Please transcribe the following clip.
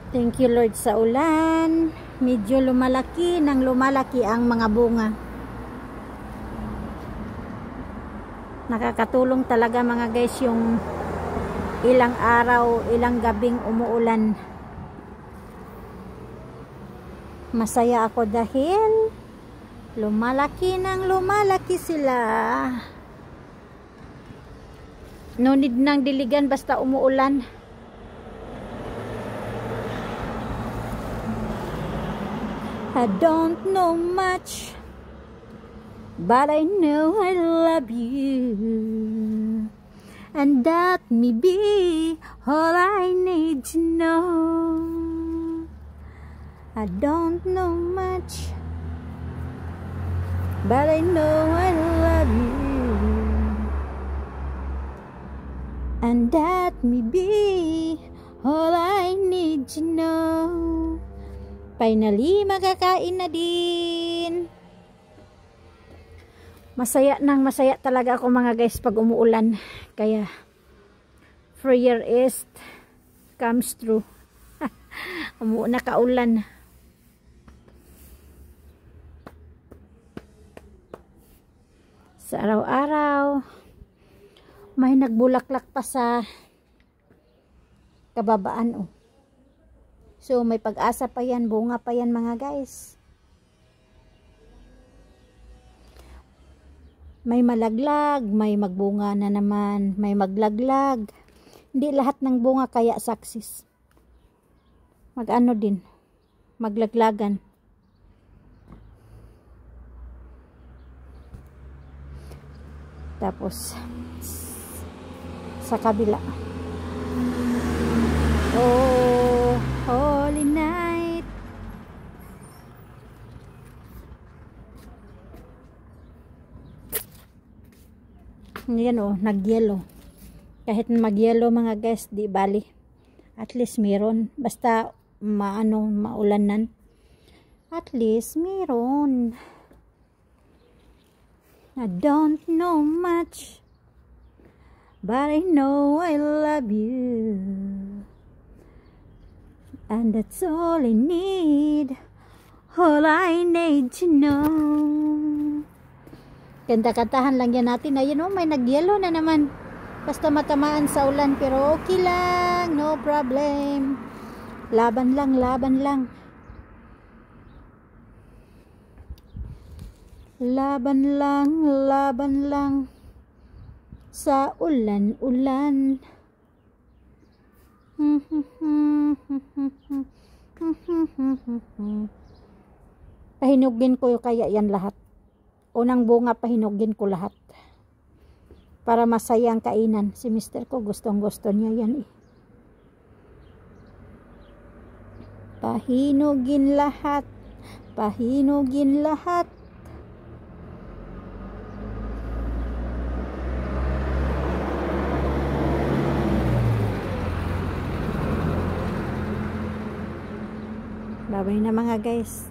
Thank you Lord sa ulan. Medyo lumalaki ng lumalaki ang mga bunga. Nakakatulong talaga mga guys yung ilang araw, ilang gabing umuulan. Masaya ako dahil lumalaki ng lumalaki sila. No need ng diligan basta umuulan. I don't know much, but I know I love you, and that may be all I need to know. I don't know much, but I know I love you, and that may be all I need to know. Finally, makakain na din. Masaya talaga ako mga guys pag umuulan. Kaya, prayer is comes true. Nakaulan. Sa araw-araw, may nagbulaklak pa sa kababaan oh. So, may pag-asa pa yan, bunga pa yan mga guys. May malaglag, may magbunga na naman, may maglaglag. Hindi lahat ng bunga kaya success. Mag-ano din, maglaglagan. Tapos, sa kabila. Oh, holy night. Yan oh, nag-yellow. Kahit mag-yellow mga guys, di bali. At least meron. Basta maulanan. At least meron. I don't know much, but I know I love you. And that's all I need, all I need to know. Kanta-kantahan lang yan natin. Ayun oh, may nag-yellow na naman. Basta matamaan sa ulan, pero okay lang, no problem. Laban lang, laban lang. Laban lang sa ulan-ulan. Pahinugin ko kaya yan lahat. Unang bunga pahinugin ko lahat. Para masaya ang kainan. Si mister ko gustong-gusto niya yan eh. Pahinugin lahat. Pahinugin lahat. Babay na mga guys.